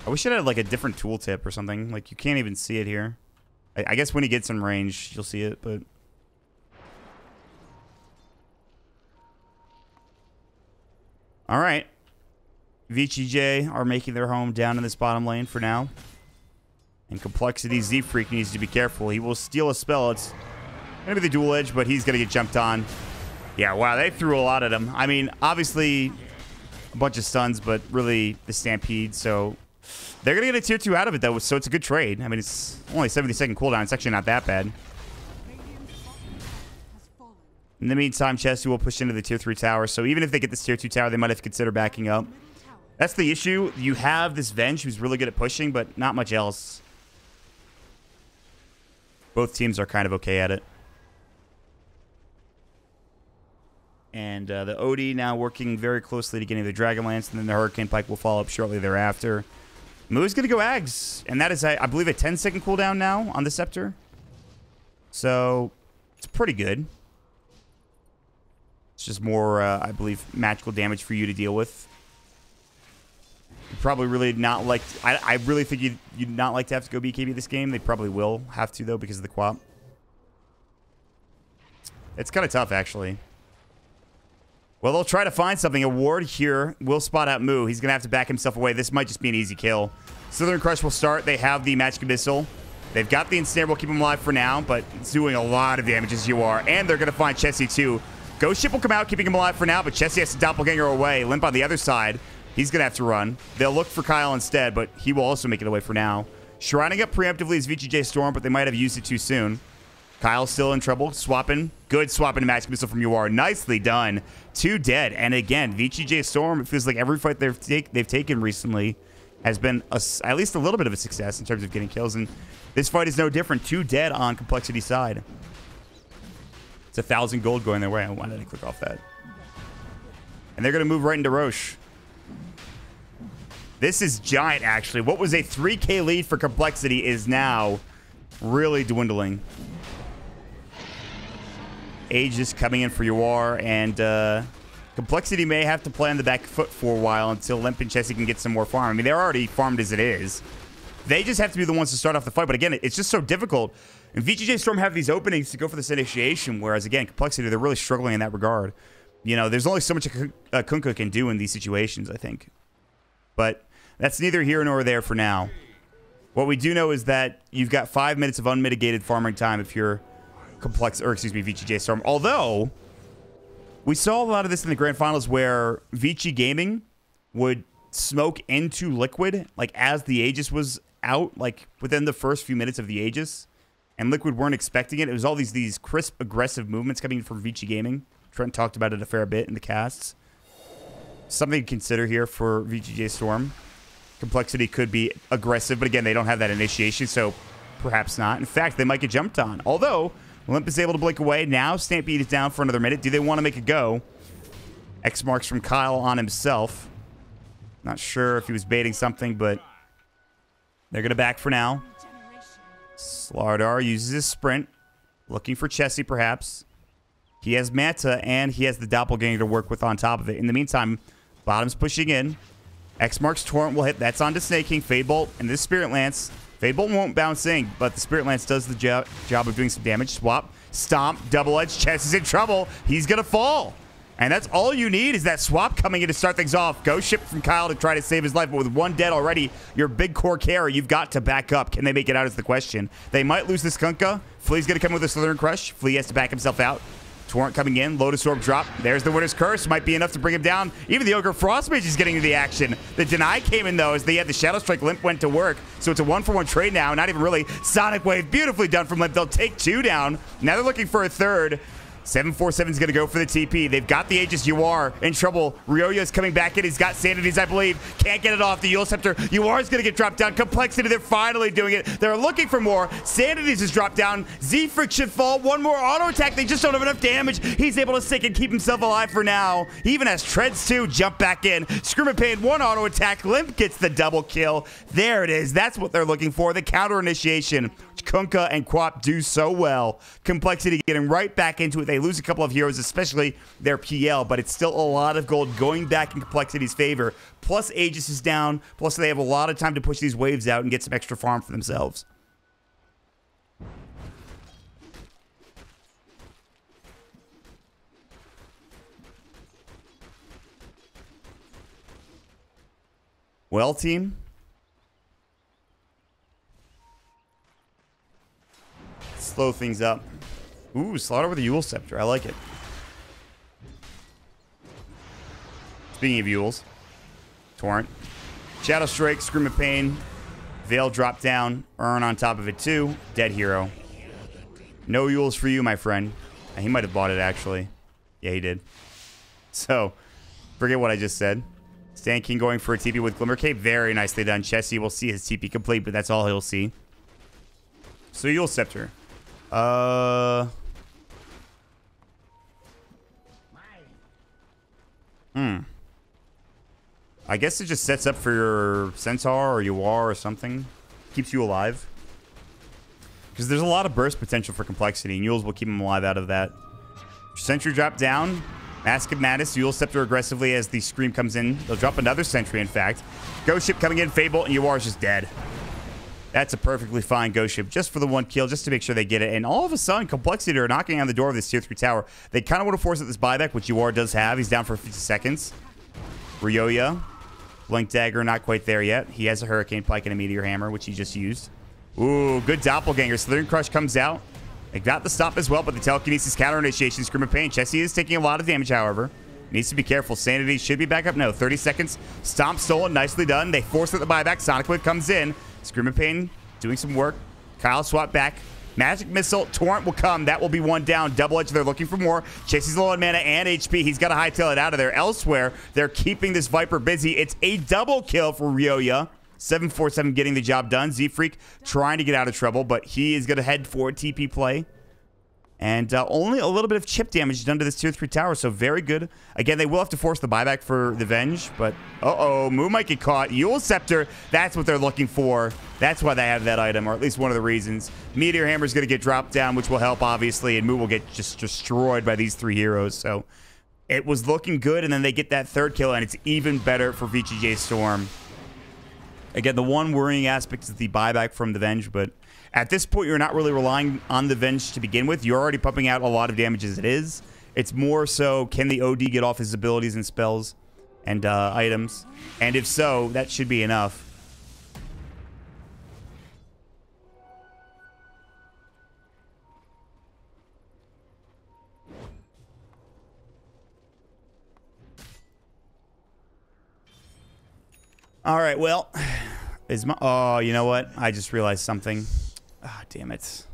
I wish it had like a different tooltip or something. Like, you can't even see it here. I guess when he gets in range, you'll see it, but... All right. VGJ are making their home down in this bottom lane for now. And Complexity Z-Freak needs to be careful. He will steal a spell. It's going to be the dual edge, but he's going to get jumped on. Yeah, wow, they threw a lot at him. I mean, obviously, a bunch of stuns, but really the Stampede, so... They're going to get a tier 2 out of it, though, so it's a good trade. I mean, it's only 70-second cooldown. It's actually not that bad. In the meantime, Chessie will push into the tier 3 tower, so even if they get this tier 2 tower, they might have to consider backing up. That's the issue. You have this Venge who's really good at pushing, but not much else. Both teams are kind of okay at it. And the OD now working very closely to getting the Dragonlance, and then the Hurricane Pike will follow up shortly thereafter. Moo's going to go Ags, and that is, I believe, a 10-second cooldown now on the Scepter. So, it's pretty good. It's just more, I believe, magical damage for you to deal with. You'd probably really not like... I really think you'd not like to have to go BKB this game. They probably will have to, though, because of the QoP. It's kind of tough, actually. Well, they'll try to find something. A ward here will spot out Moo. He's going to have to back himself away. This might just be an easy kill. Slithering Crush will start. They have the Magic Missile. They've got the Ensnare. Will keep him alive for now, but it's doing a lot of damage as you are. And they're going to find Chessie, too. Ghost Ship will come out, keeping him alive for now, but Chessie has to doppelganger away. Limp on the other side. He's going to have to run. They'll look for Kyle instead, but he will also make it away for now. Shrining up preemptively is VGJ Storm, but they might have used it too soon. Kyle's still in trouble. Swapping. Good swapping to Magic Missile from UR. Nicely done. 2 dead. And again, VGJ Storm, it feels like every fight they've taken recently has been at least a little bit of a success in terms of getting kills. And this fight is no different. 2 dead on Complexity side. It's 1,000 gold going their way. Why did I click off that? And they're going to move right into Roche. This is giant, actually. What was a 3k lead for Complexity is now really dwindling. Aegis coming in for Yuar, and Complexity may have to play on the back foot for a while until Limp and Chessie can get some more farm. I mean, they're already farmed as it is. They just have to be the ones to start off the fight. But again, it's just so difficult. And VGJ Storm have these openings to go for this initiation, whereas, again, Complexity, they're really struggling in that regard. You know, there's only so much a Kunkka can do in these situations, I think. But that's neither here nor there for now. What we do know is that you've got 5 minutes of unmitigated farming time if you're VGJ Storm. Although, we saw a lot of this in the grand finals where VG Gaming would smoke into Liquid, like, as the Aegis was out, like, within the first few minutes of the Aegis. And Liquid weren't expecting it. It was all these crisp, aggressive movements coming from VG Gaming. Trent talked about it a fair bit in the casts. Something to consider here for VGJ Storm. Complexity could be aggressive, but again, they don't have that initiation, so perhaps not. In fact, they might get jumped on. Although, Limp is able to blink away. Now, Stampede is down for another minute. Do they want to make a go? X marks from Kyle on himself. Not sure if he was baiting something, but they're going to back for now. Slardar uses his sprint. Looking for Chessie, perhaps. He has Manta, and he has the Doppelganger to work with on top of it. In the meantime, Bottom's pushing in. X marks Torrent will hit. That's onto Snake King, Fade Bolt, and this Spirit Lance. Fade Bolt won't bounce in, but the Spirit Lance does the job of doing some damage. Swap, stomp, double edge. Chessie's in trouble. He's going to fall. And that's all you need is that swap coming in to start things off. Ghost ship from Kyle to try to save his life, but with one dead already, your big core carry, you've got to back up. Can they make it out is the question. They might lose this Kunkka. Flea's going to come with a Slither and Crush. Flea has to back himself out. Torrent coming in. Lotus Orb drop. There's the Winter's Curse. Might be enough to bring him down. Even the Ogre Frostmage is getting into the action. The Deny came in, though, as they had the Shadow Strike. Limp went to work. So it's a 1-for-1 trade now. Not even really. Sonic Wave. Beautifully done from Limp. They'll take 2 down. Now they're looking for a third. 747 is going to go for the TP. They've got the Aegis. Yuar in trouble. Ryoya is coming back in. He's got Sanities, I believe. Can't get it off. The Yule Scepter. Yuar is going to get dropped down. Complexity, they're finally doing it. They're looking for more. Sanities is dropped down. Z-Freak should fall. One more auto attack. They just don't have enough damage. He's able to stick and keep himself alive for now. He even has Treads too. Jump back in. Screaming 1 auto attack. Limp gets the double kill. There it is. That's what they're looking for. The counter initiation. Kunkka and Quap do so well. Complexity getting right back into it. They lose a couple of heroes, especially their PL, but it's still a lot of gold going back in Complexity's favor. Plus Aegis is down. Plus they have a lot of time to push these waves out and get some extra farm for themselves. Well, team. Slow things up. Ooh, Slaughter with a Yule Scepter. I like it. Speaking of Yules, Torrent. Shadow Strike, Scream of Pain. Veil drop down. Urn on top of it too. Dead hero. No Yules for you, my friend. He might have bought it, actually. Yeah, he did. So, forget what I just said. Sand King going for a TP with Glimmer Cape. Very nicely done. Chessie will see his TP complete, but that's all he'll see. So, Yule Scepter. I guess it just sets up for your Centaur or Yuar or something. Keeps you alive. Because there's a lot of burst potential for Complexity, and Yules will keep him alive out of that. Sentry drop down. Mask of Madness. Yule Scepter aggressively as the Scream comes in. They'll drop another Sentry, in fact. Ghost Ship coming in. Fable, and Yuar is just dead. That's a perfectly fine Ghost Ship just for the 1 kill, just to make sure they get it. And all of a sudden, Complexity are knocking on the door of this tier 3 tower. They kind of want to force out this buyback, which Yuar does have. He's down for 50 seconds. Ryoya. Blink Dagger, not quite there yet. He has a Hurricane Pike and a Meteor Hammer, which he just used. Ooh, good Doppelganger. Slither and Crush comes out. They got the stop as well, but the Telekinesis counter initiation, Scream of Pain. Chessie is taking a lot of damage, however. Needs to be careful. Sanity should be back up. No, 30 seconds. Stomp stolen. Nicely done. They force out the buyback. Sonic Wave comes in. Scream of Pain doing some work. Kyle swap back. Magic Missile. Torrent will come. That will be 1 down. Double Edge. They're looking for more. Chessie's low on mana and HP. He's got to hightail it out of there. Elsewhere, they're keeping this Viper busy. It's a double kill for Ryoya. 747 getting the job done. Z-Freak trying to get out of trouble, but he is going to head for TP play. And only a little bit of chip damage done to this tier 3 tower, so very good. Again, they will have to force the buyback for the Venge, but uh-oh, Moon might get caught. Eul Scepter, that's what they're looking for. That's why they have that item, or at least one of the reasons. Meteor Hammer is going to get dropped down, which will help, obviously, and Moon will get just destroyed by these 3 heroes. So it was looking good, and then they get that 3rd kill, and it's even better for VGJ Storm. Again, the one worrying aspect is the buyback from the Venge, but at this point, you're not really relying on the Venge to begin with. You're already pumping out a lot of damage as it is. It's more so, can the OD get off his abilities and spells and items? And if so, that should be enough. All right, well, is my... Oh, you know what? I just realized something. Ah, damn it.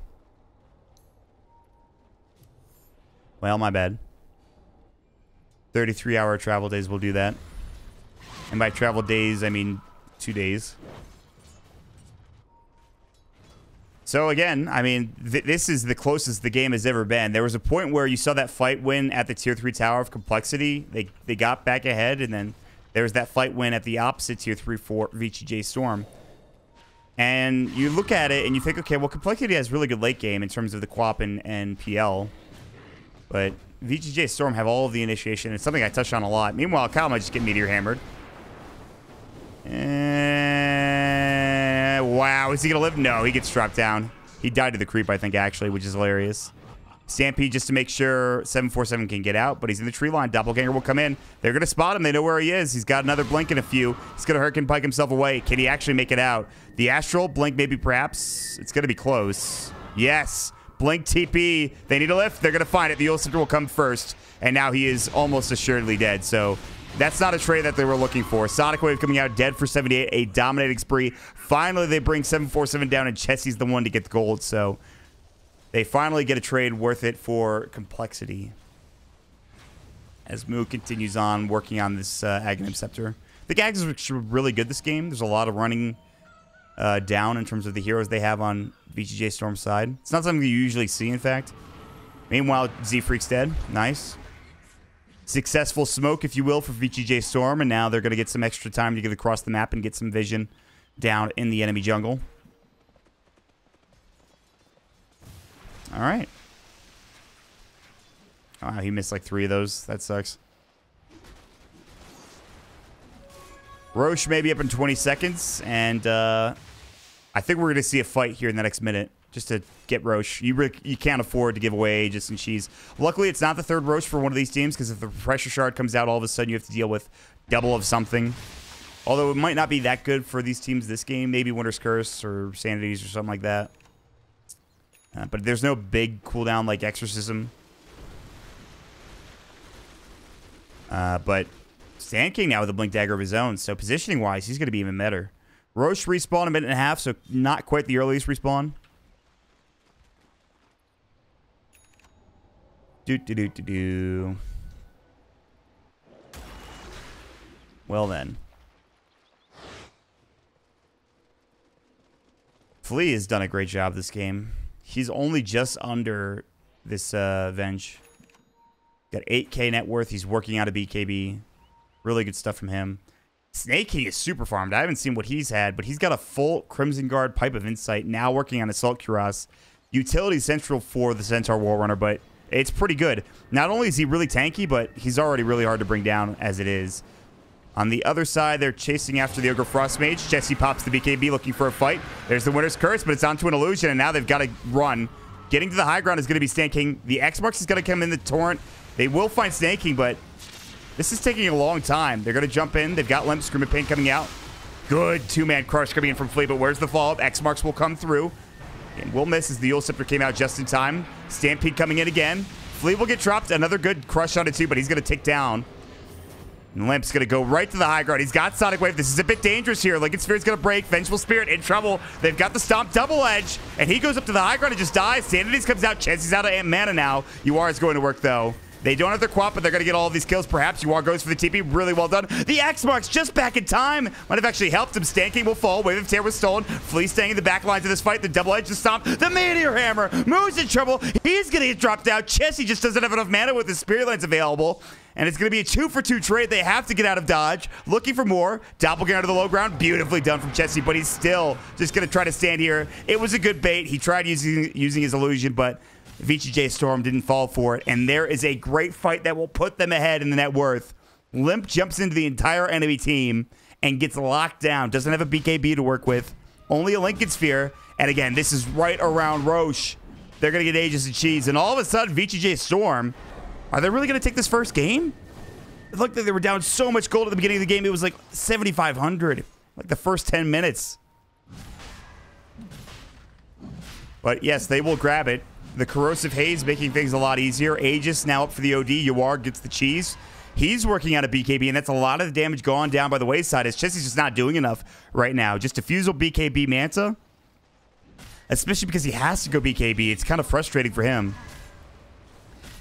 Well, my bad. 33-hour travel days will do that. And by travel days, I mean 2 days. So again, I mean, this is the closest the game has ever been. There was a point where you saw that fight win at the tier 3 tower of complexity. They got back ahead, and then there was that fight win at the opposite tier 3 for VGJ Storm. And you look at it and you think, okay, well, Complexity has really good late game in terms of the QoP and PL. But VGJ Storm have all of the initiation. It's something I touch on a lot. Meanwhile, Kyle might just get Meteor Hammered. And wow, is he going to live? No, he gets dropped down. He died to the creep, I think, actually, which is hilarious. Stampede just to make sure 747 can get out, but he's in the tree line. Doppelganger will come in. They're going to spot him. They know where he is. He's got another blink in a few. He's going to Hurricane Pike himself away. Can he actually make it out? The Astral, blink maybe perhaps. It's going to be close. Yes. Blink TP. They need a lift. They're going to find it. The Eul Scepter will come first, and now he is almost assuredly dead. So that's not a trade that they were looking for. Sonic Wave coming out dead for 78. A dominating spree. Finally, they bring 747 down, and Chessie's the one to get the gold. So they finally get a trade worth it for Complexity. As Moo continues on working on this Aghanim Scepter. The Gags are really good this game. There's a lot of running down in terms of the heroes they have on VGJ Storm's side. It's not something you usually see, in fact. Meanwhile, Z-Freak's dead. Nice. Successful smoke, if you will, for VGJ Storm. And now they're going to get some extra time to get across the map and get some vision down in the enemy jungle. All right. Oh, he missed like 3 of those. That sucks. Roche may be up in 20 seconds, and I think we're going to see a fight here in the next minute just to get Roche. You can't afford to give away Aegis and Cheese. Luckily, it's not the 3rd Roche for one of these teams, because if the Pressure Shard comes out, all of a sudden you have to deal with double of something. Although it might not be that good for these teams this game. Maybe Winter's Curse or Sanities or something like that. But there's no big cooldown like Exorcism. But Sand King now with a Blink Dagger of his own. So positioning-wise, he's going to be even better. Roche respawn in a minute and a half, so not quite the earliest respawn. Do. Well then. Flea has done a great job this game. He's only just under this Venge. Got 8k net worth. He's working out a BKB. Really good stuff from him. Snake King is super farmed. I haven't seen what he's had, but he's got a full Crimson Guard, Pipe of Insight, now working on Assault Cuirass. Utility central for the Centaur Warrunner, but it's pretty good. Not only is he really tanky, but he's already really hard to bring down as it is. On the other side, they're chasing after the Ogre Frost Mage. Jesse pops the BKB looking for a fight. There's the Winter's Curse, but it's onto an illusion, and now they've got to run. Getting to the high ground is going to be Snake King. The X-Marks is going to come in the Torrent. They will find Snake King, but this is taking a long time. They're going to jump in. They've got Limp, Scream and Pain coming out. Good 2-man crush coming in from Flea, but where's the follow-up? X-Marks will come through. And will miss as the Eul Scepter came out just in time. Stampede coming in again. Flea will get dropped. Another good crush on it too, but he's going to tick down. And Limp's going to go right to the high ground. He's got Sonic Wave. This is a bit dangerous here. Lincoln Sphere's going to break. Vengeful Spirit in trouble. They've got the Stomp double edge. And he goes up to the high ground and just dies. Sanities comes out. Chansey's out of mana now. UR is going to work, though. They don't have their quap, but they're going to get all of these kills. Perhaps UR goes for the TP. Really well done. The X marks just back in time. Might have actually helped him. Stand King will fall. Wave of Tear was stolen. Flea staying in the back lines of this fight. The double edge to stomp. The Meteor Hammer. Moo's in trouble. He's going to get dropped out. Chessie just doesn't have enough mana with his Spirit Lines available. And it's going to be a 2-for-2 trade. They have to get out of dodge. Looking for more. Doppelganger to the low ground. Beautifully done from Chessie, but he's still just going to try to stand here. It was a good bait. He tried using his illusion, but VGJ Storm didn't fall for it. And there is a great fight that will put them ahead in the net worth. Limp jumps into the entire enemy team and gets locked down. Doesn't have a BKB to work with. Only a Lincoln Sphere. And again, this is right around Roche. They're going to get Aegis and Cheese. And all of a sudden, VGJ Storm... Are they really going to take this first game? It looked like they were down so much gold at the beginning of the game. It was like 7,500, like the first 10 minutes. But yes, they will grab it. The Corrosive Haze making things a lot easier. Aegis now up for the OD. UR gets the cheese. He's working on a BKB, and that's a lot of the damage gone down by the wayside as Chessie's just not doing enough right now. Just Diffusal, BKB, Manta. Especially because he has to go BKB. It's kind of frustrating for him.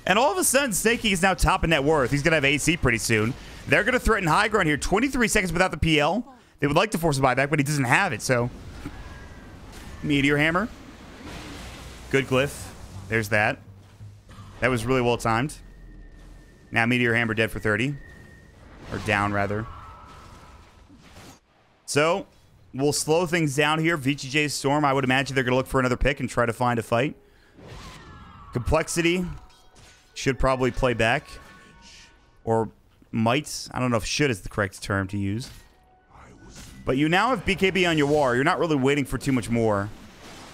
And all of a sudden, Snakey is now top in net worth. He's going to have AC pretty soon. They're going to threaten high ground here. 23 seconds without the PL. They would like to force a buyback, but he doesn't have it, so... Meteor Hammer. Good glyph. There's that. That was really well timed. Now Meteor Hammer dead for 30. Or down, rather. So, we'll slow things down here. VGJ Storm, I would imagine they're going to look for another pick and try to find a fight. Complexity... should probably play back. Or might. I don't know if should is the correct term to use. But you now have BKB on your war. You're not really waiting for too much more.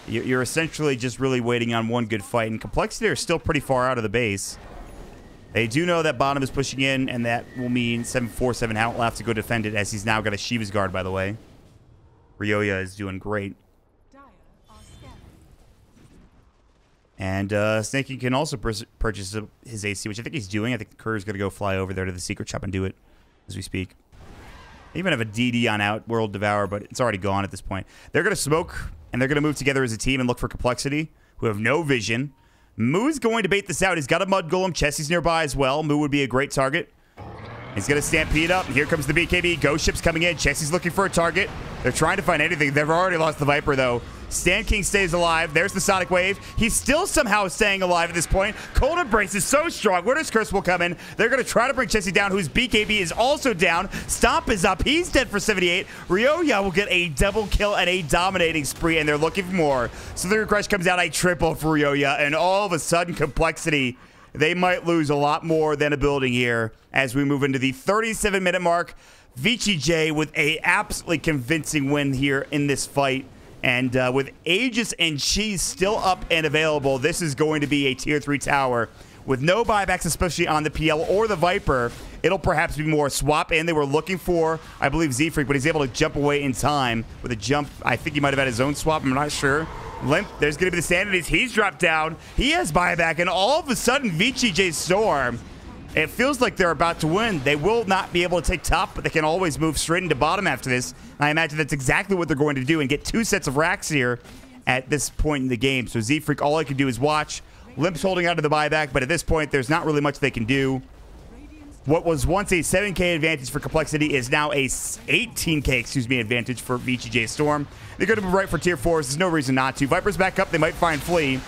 You're essentially just really waiting on one good fight. And Complexity are still pretty far out of the base. They do know that bottom is pushing in, and that will mean 747 Hout will have to go defend it, as he's now got a Shiva's Guard, by the way. Ryoya is doing great. And Snakey can also purchase his AC, which I think he's doing. I think the Kerr's going to go fly over there to the Secret Shop and do it as we speak. They even have a DD on Outworld Devour, but it's already gone at this point. They're going to smoke, and they're going to move together as a team and look for Complexity, who have no vision. Moo's going to bait this out. He's got a Mud Golem. Chessie's nearby as well. Moo would be a great target. He's going to stampede up. Here comes the BKB. Ghost Ship's coming in. Chessie's looking for a target. They're trying to find anything. They've already lost the Viper, though. Stand King stays alive. There's the Sonic Wave. He's still somehow staying alive at this point. Cold Embrace is so strong. Winter's Curse will come in. They're going to try to bring Chessie down, whose BKB is also down. Stomp is up. He's dead for 78. Ryoya will get a double kill and a dominating spree, and they're looking for more. So the Crush comes out a triple for Ryoya, and all of a sudden, Complexity, they might lose a lot more than a building here as we move into the 37-minute mark. VGJ with a absolutely convincing win here in this fight. And with Aegis and Cheese still up and available, this is going to be a Tier 3 tower. With no buybacks, especially on the PL or the Viper, it'll perhaps be more swap in. They were looking for, I believe, Z-Freak, but he's able to jump away in time with a jump. I think he might have had his own swap. I'm not sure. Limp, there's going to be the Sanities. He's dropped down. He has buyback, and all of a sudden, VGJ Storm, it feels like they're about to win. They will not be able to take top, but they can always move straight into bottom after this. And I imagine that's exactly what they're going to do and get 2 sets of racks here at this point in the game. So Z-Freak, all I can do is watch. Limp's holding out to the buyback, but at this point, there's not really much they can do. What was once a 7K advantage for Complexity is now a 18K, advantage for VGJ Storm. They're going to be right for Tier 4s. There's no reason not to. Viper's back up. They might find Flea.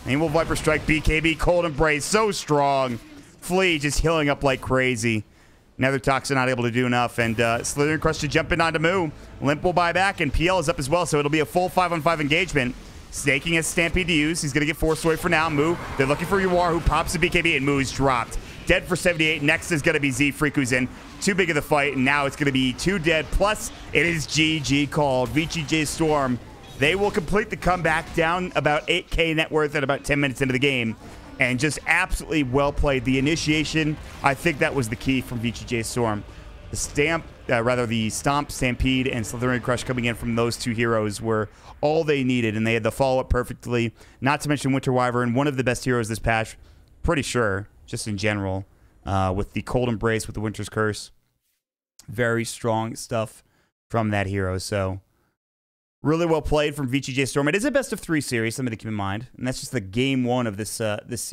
And will Viper strike BKB. Cold Embrace, so strong. Flea just healing up like crazy. Nether Toxin not able to do enough. And Slithering Crush to jump in onto Moo. Limp will buy back, and PL is up as well, so it'll be a full 5-on-5 engagement. Snaking has Stampede to use. He's going to get forced away for now. Moo, they're looking for Yuar, who pops the BKB, and Moo's dropped. Dead for 78. Next is going to be Z-Freak, who's in. Too big of the fight, and now it's going to be 2 dead. Plus, it is GG called. VGJ Storm, they will complete the comeback down about 8K net worth at about 10 minutes into the game. And just absolutely well played. The initiation, I think that was the key from VGJ Storm. The Stomp, Stampede, and Slithering Crush coming in from those 2 heroes were all they needed, and they had the follow-up perfectly. Not to mention Winter Wyvern, one of the best heroes this patch, pretty sure, just in general, with the Cold Embrace, with the Winter's Curse. Very strong stuff from that hero, so really well played from VGJ Storm. It is a best-of-3 series, something to keep in mind, and that's just the game 1 of this